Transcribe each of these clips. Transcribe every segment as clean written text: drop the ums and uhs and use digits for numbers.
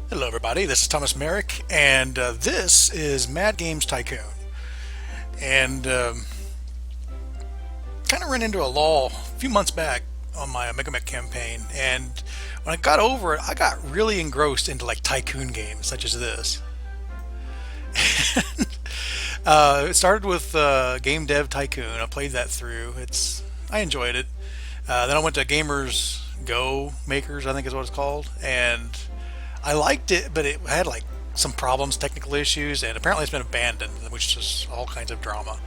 Hello, everybody. This is Thomas Merrick, and this is Mad Games Tycoon. And kind of ran into a lull a few months back on my Mega Mech campaign, and when I got over it, I got really engrossed into like Tycoon games such as this. It started with Game Dev Tycoon. I played that through. I enjoyed it. Then I went to Gamers Go Makers, I think is what it's called, and I liked it, but it had like some problems, technical issues, and apparently it's been abandoned, which is all kinds of drama.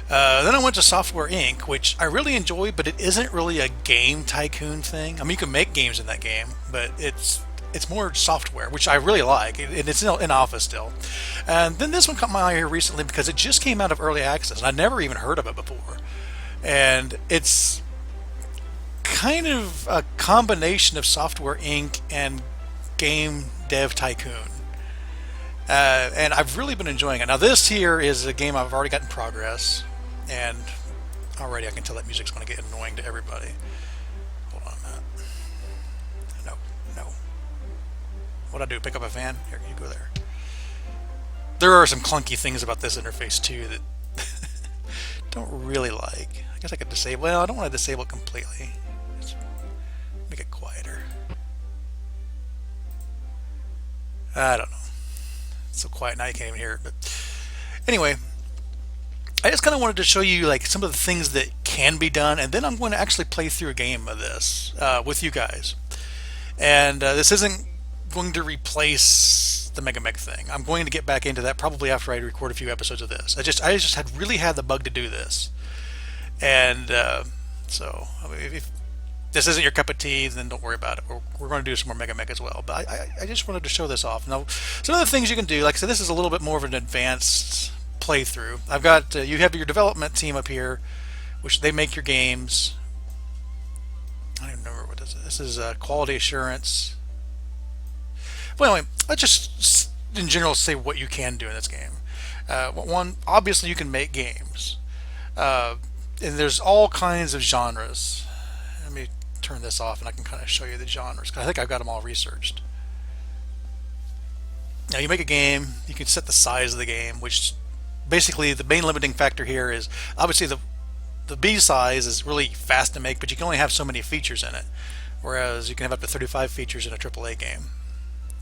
Then I went to Software Inc., which I really enjoy, but it isn't really a game tycoon thing. I mean, you can make games in that game, but it's more software, which I really like, and it's in alpha still. And then this one caught my eye here recently because it just came out of early access, and I'd never even heard of it before. And it's kind of a combination of Software Inc. and Game Dev Tycoon. And I've really been enjoying it. Now, this here is a game I've already got in progress, and already I can tell that music's going to get annoying to everybody. Hold on a minute. No, no. What'd I do? Pick up a fan? Here, you go there. There are some clunky things about this interface too that don't really like. I guess I could disable. Well, I don't want to disable it completely. Just make it quieter. I don't know. It's so quiet now you can't even hear it. But anyway, I just kind of wanted to show you like some of the things that can be done, and then I'm going to actually play through a game of this with you guys. And this isn't going to replace the Mega Mech thing. I'm going to get back into that probably after I record a few episodes of this. I just had really had the bug to do this, and so I mean, if this isn't your cup of tea, then don't worry about it. We're going to do some more Mega Mech as well. But I just wanted to show this off. Now, some of the things you can do, like I said, this is a little bit more of an advanced playthrough. I've got you have your development team up here, which they make your games. I don't remember what this is. This is quality assurance. Well, anyway, let's just in general say what you can do in this game. One, obviously, you can make games, and there's all kinds of genres. Let me turn this off, and I can kind of show you the genres because I think I've got them all researched. Now, you make a game. You can set the size of the game, which basically the main limiting factor here is obviously the B size is really fast to make, but you can only have so many features in it, whereas you can have up to 35 features in a AAA game.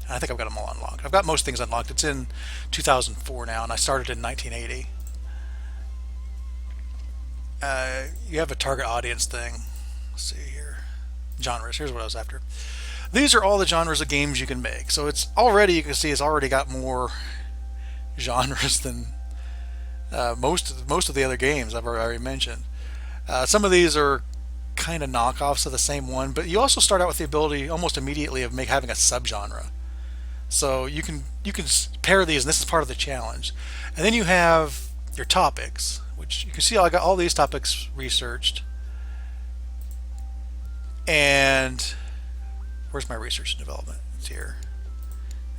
I think I've got them all unlocked. I've got most things unlocked. It's in 2004 now, and I started in 1980. You have a target audience thing. Let's see here. Genres. Here's what I was after. These are all the genres of games you can make. So it's already, you can see, it's already got more genres than most of the other games I've already mentioned. Some of these are kind of knockoffs of the same one, but you also start out with the ability almost immediately of having a subgenre. So you can pair these, and this is part of the challenge. And then you have your topics, which you can see I got all these topics researched. And where's my research and development? It's here.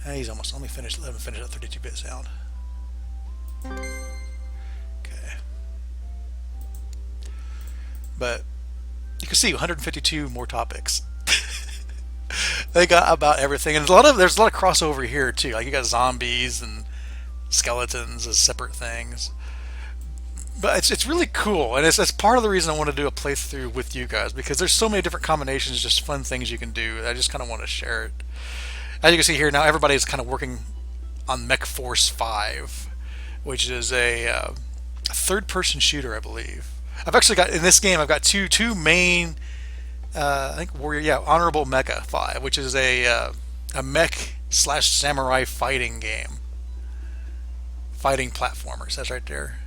He's almost. Let me finish that 32-bit sound. Okay. But you can see 152 more topics. They got about everything, and there's a lot of crossover here too. Like you got zombies and skeletons as separate things. But it's really cool, and it's part of the reason I want to do a playthrough with you guys, because there's so many different combinations, just fun things you can do. I just kind of want to share it. As you can see here now, everybody's kind of working on Mech Force 5, which is a third-person shooter, I believe. I've actually got in this game. I've got two main. I think Warrior, Honorable Mecha 5, which is a mech / samurai fighting game, fighting platformers. That's right there.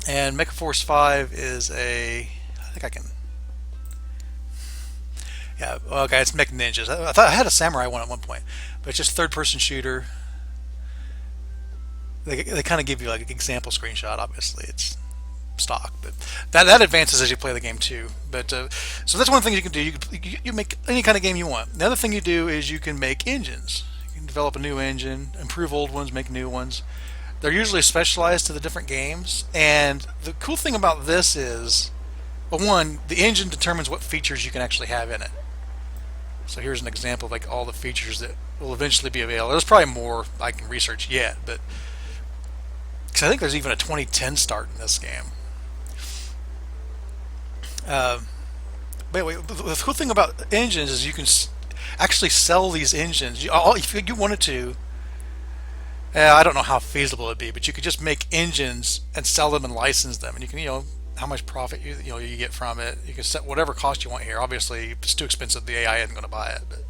And Mecha Force 5 is I think I can. Yeah, okay, it's Mech Ninjas. I thought I had a samurai one at one point, but it's just third-person shooter. They kind of give you like an example screenshot. Obviously, it's stock, but that advances as you play the game too. But so that's one thing you can do. You make any kind of game you want. The other thing you do is you can make engines. You can develop a new engine, improve old ones, make new ones. They're usually specialized to the different games, and the cool thing about this is, well, one, the engine determines what features you can actually have in it. So here's an example of like all the features that will eventually be available. There's probably more I can research yet, but because I think there's even a 2010 start in this game. Uh, but wait, the cool thing about engines is you can actually sell these engines. If you wanted to, I don't know how feasible it'd be, but you could just make engines and sell them and license them, and you can, how much profit you get from it. You can set whatever cost you want here. Obviously, if it's too expensive, the AI isn't going to buy it. But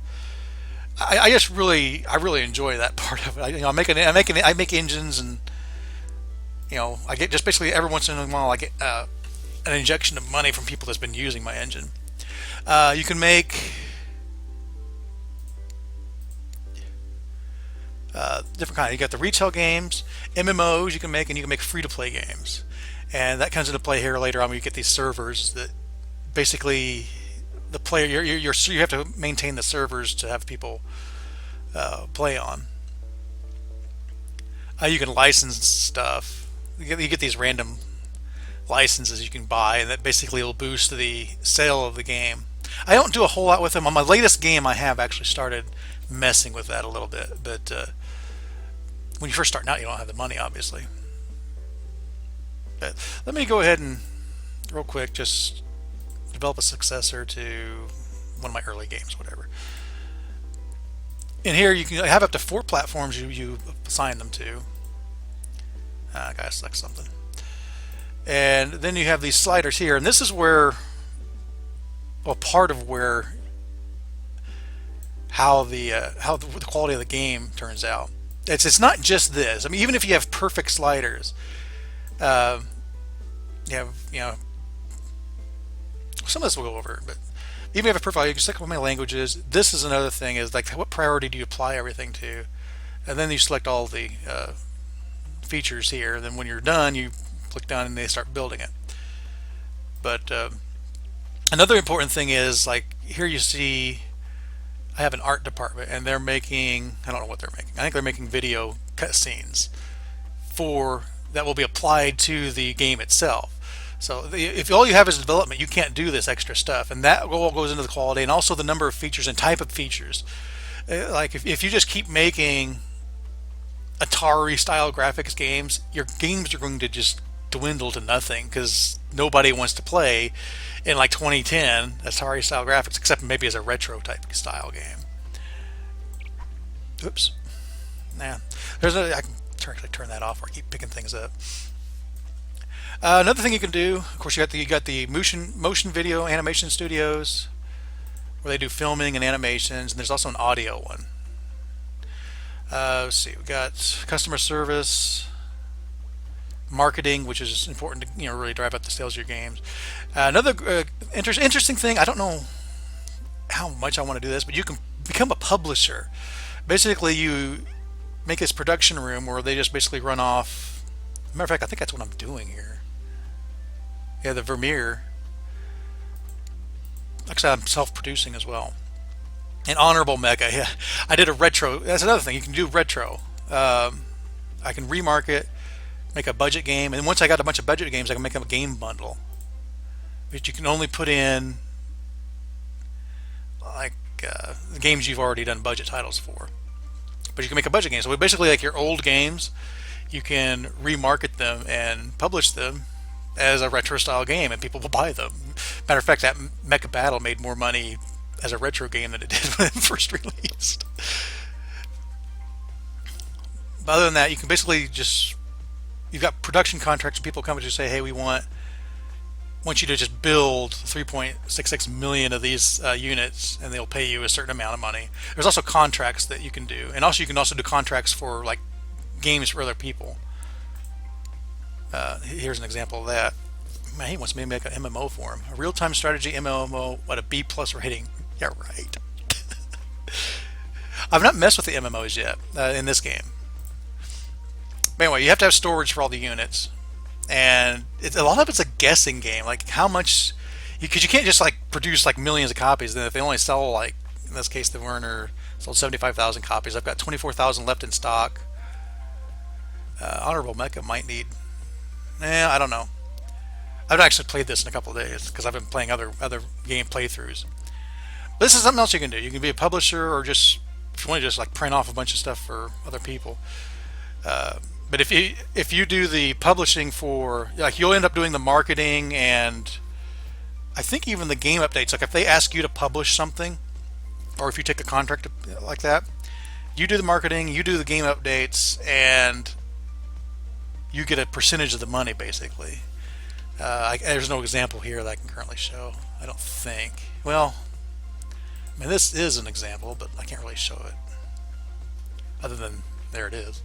I really enjoy that part of it. I make engines, and I get just basically every once in a while I get an injection of money from people that's been using my engine. You can make different kind. You got the retail games, MMOs you can make, and you can make free-to-play games, and that comes into play here later on when you get these servers that basically the player you have to maintain the servers to have people play on. You can license stuff. You get these random licenses you can buy, and that basically will boost the sale of the game. I don't do a whole lot with them. On my latest game, I have actually started messing with that a little bit, but when you first start out, you don't have the money, obviously. But let me go ahead and real quick just develop a successor to one of my early games, whatever. In here, you can have up to 4 platforms you assign them to. I gotta select something. And then you have these sliders here, and this is where, well, part of where how the quality of the game turns out. It's not just this. I mean, even if you have perfect sliders, you have some of this we'll go over, but even if you have a profile, you can select how many languages. This is another thing, is like what priority do you apply everything to, and then you select all the features here. And then when you're done, you click down and they start building it. But another important thing is, like, here you see I have an art department, and they're making, I don't know what they're making. I think they're making video cutscenes that will be applied to the game itself. So if all you have is development, you can't do this extra stuff, and that all goes into the quality, and also the number of features and type of features. Like if you just keep making Atari style graphics games, your games are going to just dwindle to nothing, because nobody wants to play in like 2010 Atari style graphics, except maybe as a retro type style game. Oops. Nah. I can actually turn that off, or I keep picking things up. Another thing you can do, of course, you got the motion video animation studios, where they do filming and animations, and there's also an audio one. Let's see, we got customer service, marketing, which is important to really drive up the sales of your games. Another interesting thing, I don't know how much I want to do this, but you can become a publisher. Basically, you make this production room where they just basically run off. Matter of fact, I think that's what I'm doing here. Yeah, the Vermeer. Actually, I'm self-producing as well. An honorable mega. Yeah, I did a retro. That's another thing. You can do retro. I can remarket, make a budget game, and once I got a bunch of budget games, I can make them a game bundle. But you can only put in like the games you've already done budget titles for. But you can make a budget game. So basically, like your old games, you can remarket them and publish them as a retro style game, and people will buy them. Matter of fact, that Mecha Battle made more money as a retro game than it did when it first released. But other than that, you can basically you've got production contracts, and people come to you say, hey, we want you to just build 3.66 million of these units, and they'll pay you a certain amount of money. There's also contracts that you can do, and also you can also do contracts for like games for other people. Here's an example of that. Man, he wants me to make an MMO for him. A real-time strategy MMO, what, a B+ rating? Yeah, right. I've not messed with the MMOs yet in this game. But anyway, you have to have storage for all the units, and a lot of it's a guessing game. Like how much, because you can't just like produce like millions of copies. Then if they only sell, like in this case, the Werner sold 75,000 copies. I've got 24,000 left in stock. Honorable Mecha might need. I don't know. I've actually played this in a couple of days because I've been playing other game playthroughs. This is something else you can do. You can be a publisher, or just if you want to just like print off a bunch of stuff for other people. But if you do the publishing for, like, you'll end up doing the marketing, and I think even the game updates. Like if they ask you to publish something, or if you take a contract like that, you do the marketing, you do the game updates, and you get a percentage of the money basically. There's no example here that I can currently show. I don't think. Well, I mean, this is an example, but I can't really show it. Other than there it is.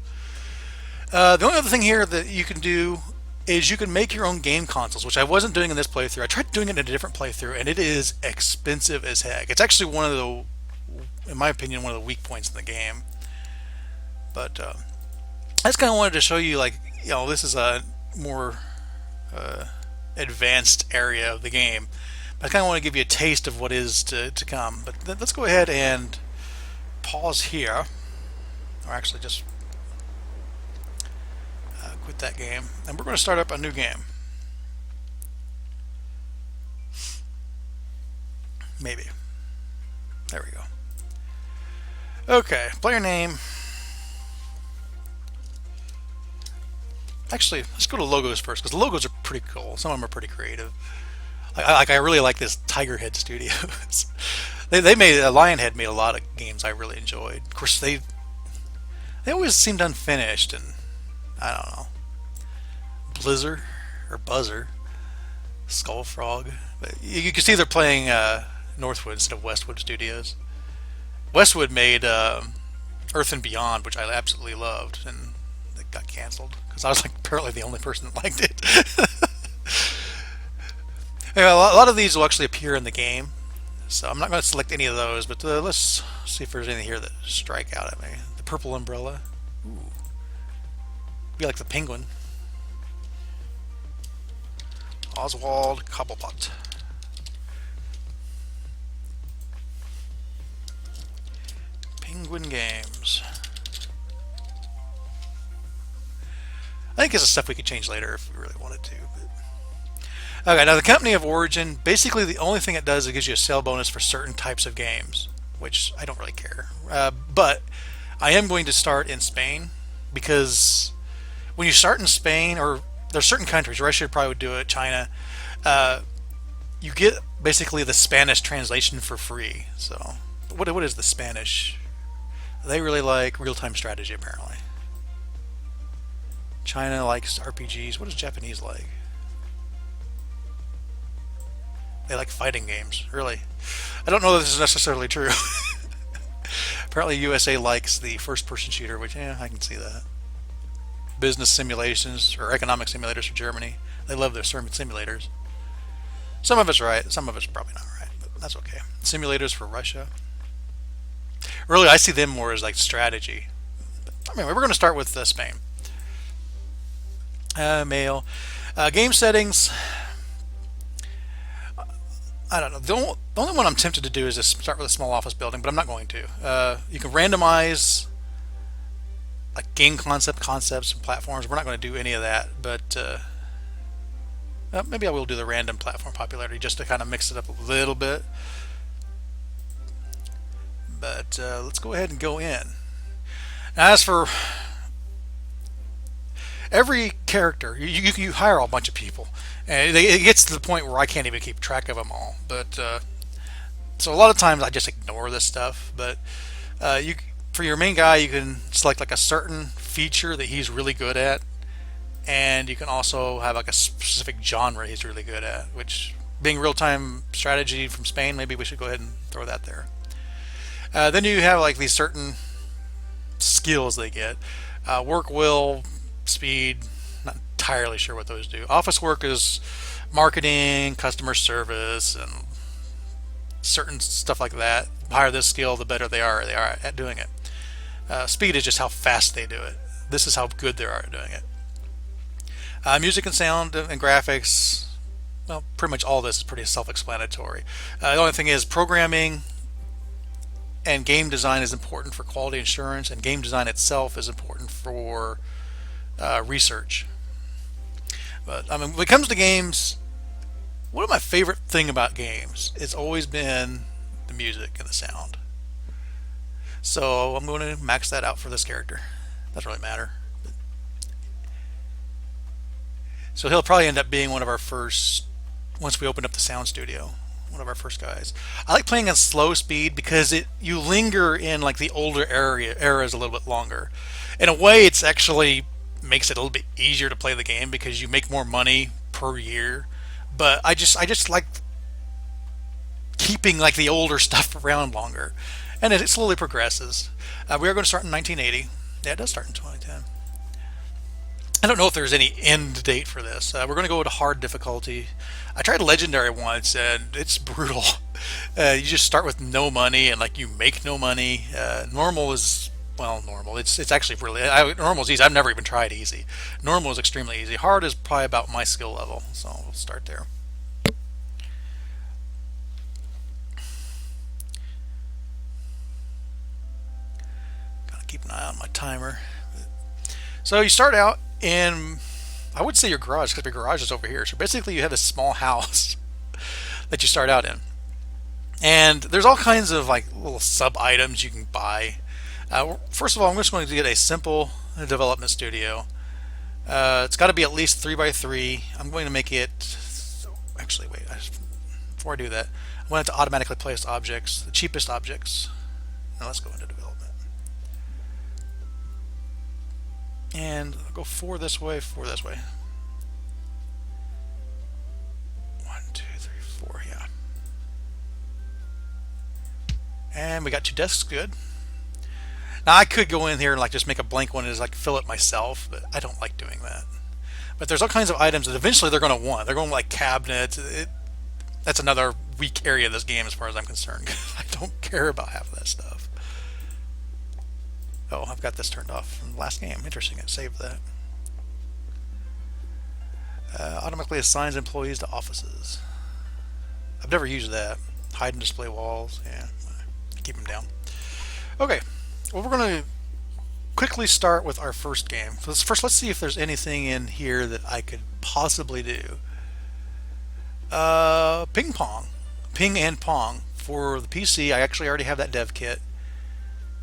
The only other thing here that you can do is you can make your own game consoles, which I wasn't doing in this playthrough. I tried doing it in a different playthrough, and it is expensive as heck. It's actually one of the, in my opinion, one of the weak points in the game. But I just kind of wanted to show you, like, this is a more advanced area of the game. But I kind of want to give you a taste of what is to come. But let's go ahead and pause here, or actually just quit that game, and we're going to start up a new game. Maybe. There we go. Okay, player name. Actually, let's go to logos first, because the logos are pretty cool. Some of them are pretty creative. I really like this Tiger Head Studios. they made Lionhead made a lot of games I really enjoyed. Of course, they always seemed unfinished, and I don't know. Blizzard or Buzzer, Skullfrog. But you can see they're playing Northwood instead of Westwood Studios. Westwood made Earth and Beyond, which I absolutely loved, and it got canceled because I was like apparently the only person that liked it. Anyway, a lot of these will actually appear in the game, so I'm not going to select any of those. But let's see if there's anything here that strike out at me. The purple umbrella. Ooh, be like the penguin. Oswald Cobblepot. Penguin Games. I think this is stuff we could change later if we really wanted to. But... Okay, now the company of origin, basically the only thing it does is it gives you a sale bonus for certain types of games, which I don't really care. But I am going to start in Spain, because when you start in Spain, or there's certain countries, Russia probably would do it, China, you get basically the Spanish translation for free. So what is the Spanish? They really like real-time strategy, apparently. China likes RPGs. What does Japanese like? They like fighting games. Really? I don't know that this is necessarily true. Apparently USA likes the first-person shooter, which, yeah, I can see that. Business simulations, or economic simulators for Germany. They love their simulators. Some of it's right, some of it's probably not right, but that's okay. Simulators for Russia. Really, I see them more as like strategy. But, anyway, we're going to start with Spain. Mail. Game settings. I don't know. The only one I'm tempted to do is just start with a small office building, but I'm not going to. You can randomize like game concepts and platforms. We're not going to do any of that, but maybe I will do the random platform popularity just to kind of mix it up a little bit. But let's go ahead and go in. Now, as for every character, you hire a bunch of people, and it gets to the point where I can't even keep track of them all. But so a lot of times I just ignore this stuff. But for your main guy, you can select like a certain feature that he's really good at, and you can also have like a specific genre he's really good at. Which, being real-time strategy from Spain, maybe we should go ahead and throw that there. Then you have like these certain skills they get. Work, will, speed, not entirely sure what those do. Office work is marketing, customer service, and certain stuff like that. The higher this skill, the better they are at doing it. Speed is just how fast they do it. This is how good they are at doing it. Music and sound and graphics, well, pretty much all this is pretty self-explanatory. The only thing is programming and game design is important for quality assurance, and game design itself is important for research. But I mean, when it comes to games, one of my favorite thing about games, it's always been the music and the sound. So I'm going to max that out for this character. Doesn't really matter. So he'll probably end up being one of our first, once we open up the sound studio, one of our first guys. I like playing on slow speed because you linger in like the older eras a little bit longer. In a way, it's actually makes it a little bit easier to play the game because you make more money per year. But I just like keeping like the older stuff around longer, and it slowly progresses. We are going to start in 1980. Yeah, it does start in 2010. I don't know if there's any end date for this. We're going to go to hard difficulty. I tried legendary once, and it's brutal. You just start with no money, and like you make no money. Normal is normal. It's actually really normal is easy. I've never even tried easy. Normal is extremely easy. Hard is probably about my skill level, so we'll start there. Gotta keep an eye on my timer. So you start out in, I would say your garage, because your garage is over here. So basically you have a small house that you start out in. And there's all kinds of like little sub items you can buy. First of all, I'm just going to get a simple development studio. It's got to be at least 3x3. I'm going to make it, actually wait, before I do that, I want it to automatically place objects, the cheapest objects. Now let's go into development. And I'll go 4 this way, 4 this way. 1, 2, 3, 4, yeah. And we got 2 desks, good. Now I could go in here and like just make a blank one and just like fill it myself, but I don't like doing that. But there's all kinds of items that eventually they're going to want. They're going to like cabinets. That's another weak area of this game as far as I'm concerned. I don't care about half of that stuff. Oh, I've got this turned off from the last game. Interesting, it saved that. Automatically assigns employees to offices. I've never used that. Hide and display walls. Yeah, keep them down. Okay, well, we're going to quickly start with our first game. First, let's see if there's anything in here that I could possibly do. Ping pong. Ping and pong. For the PC, I actually already have that dev kit.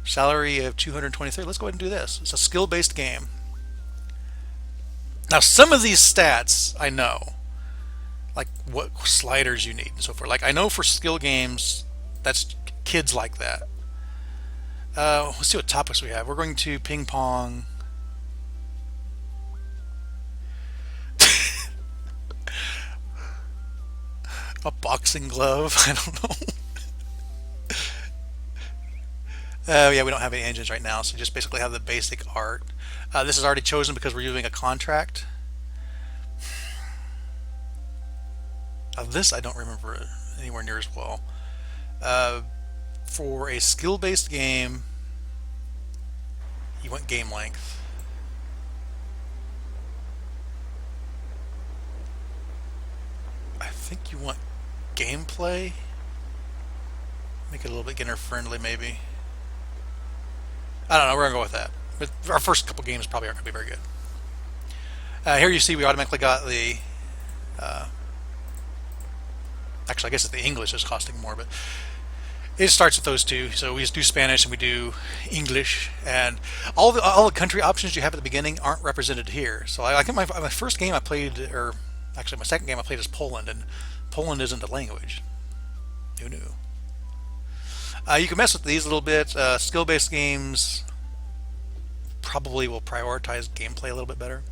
Salary of 223. Let's go ahead and do this. It's a skill-based game. Now, some of these stats I know, like what sliders you need and so forth. Like I know for skill games, that's kids like that. Let's see what topics we have. We're going to ping pong. A boxing glove. I don't know. Yeah, we don't have any engines right now, so just basically have the basic art. This is already chosen because we're using a contract. This I don't remember anywhere near as well. For a skill-based game, you want game length. I think you want gameplay. Make it a little bit beginner friendly, maybe. I don't know, we're going to go with that. But our first couple games probably aren't going to be very good. Here you see we automatically got the... actually, I guess it's the English is costing more, but it starts with those two. So we just do Spanish and we do English. And all the country options you have at the beginning aren't represented here. So I think my first game I played, or actually my second game I played is Poland, and Poland isn't a language. Who knew? You can mess with these a little bit. Skill-based games probably will prioritize gameplay a little bit better.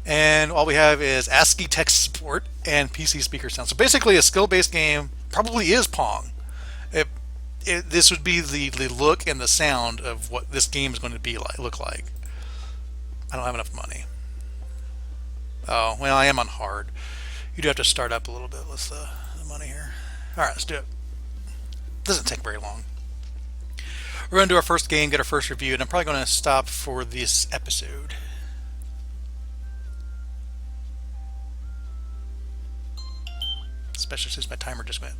And all we have is ASCII text support and PC speaker sound. So basically a skill-based game probably is Pong. This would be the look and the sound of what this game is going to be look like. I don't have enough money. Oh, well, I am on hard. You do have to start up a little bit with the money here. Alright, let's do it. Doesn't take very long. We're going to do our first game, get our first review, and I'm probably going to stop for this episode. Especially since my timer just went.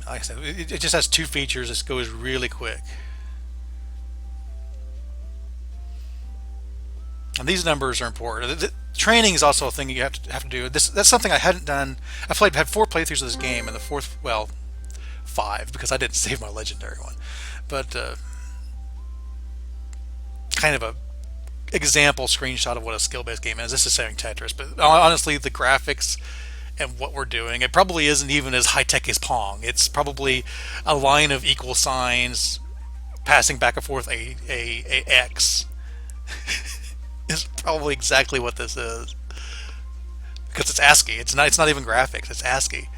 Like I said, it just has 2 features. This goes really quick. And these numbers are important. The training is also a thing you have to do. That's something I hadn't done. Had 4 playthroughs of this game, and the fourth, well, 5 because I didn't save my legendary one. But kind of a example screenshot of what a skill-based game is. This is saying Tetris, but honestly, the graphics and what we're doing, it probably isn't even as high-tech as Pong. It's probably a line of equal signs passing back and forth a X is probably exactly what this is because it's ASCII. It's not even graphics. It's ASCII.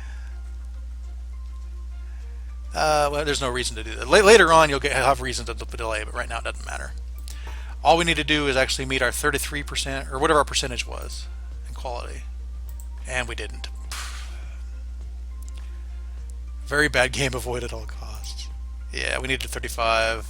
Well, there's no reason to do that. Later on, have reason to delay, but right now it doesn't matter. All we need to do is actually meet our 33% or whatever our percentage was in quality, and we didn't. Very bad game. Avoid at all costs. Yeah, we needed 35.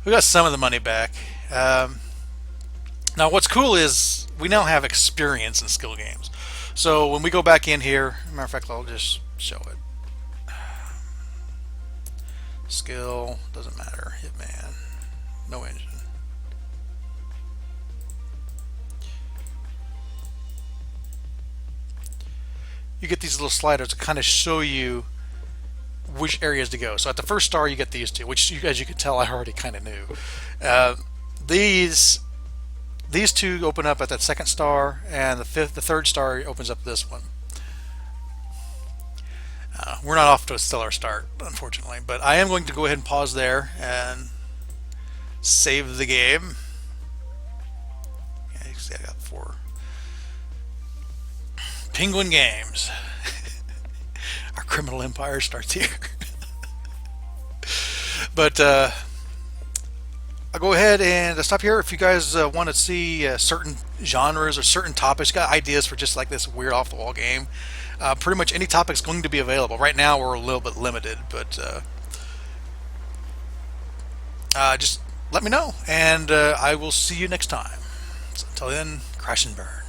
We got some of the money back. Now, what's cool is we now have experience in skill games. So when we go back in here, matter of fact, I'll just show it. Skill doesn't matter. Hitman, no engine. You get these little sliders to kind of show you which areas to go. So at the first star, you get these two, which, as you can tell, I already kind of knew. These two open up at that second star, and the third star opens up this one. We're not off to a stellar start, unfortunately, but I am going to go ahead and pause there and save the game. Yeah, you can see I got 4. Penguin Games. Our criminal empire starts here. But I'll go ahead and stop here. If you guys want to see certain genres or certain topics, got ideas for just like this weird off-the-wall game, pretty much any topic's going to be available. Right now we're a little bit limited, but just let me know, and I will see you next time. So until then, crash and burn.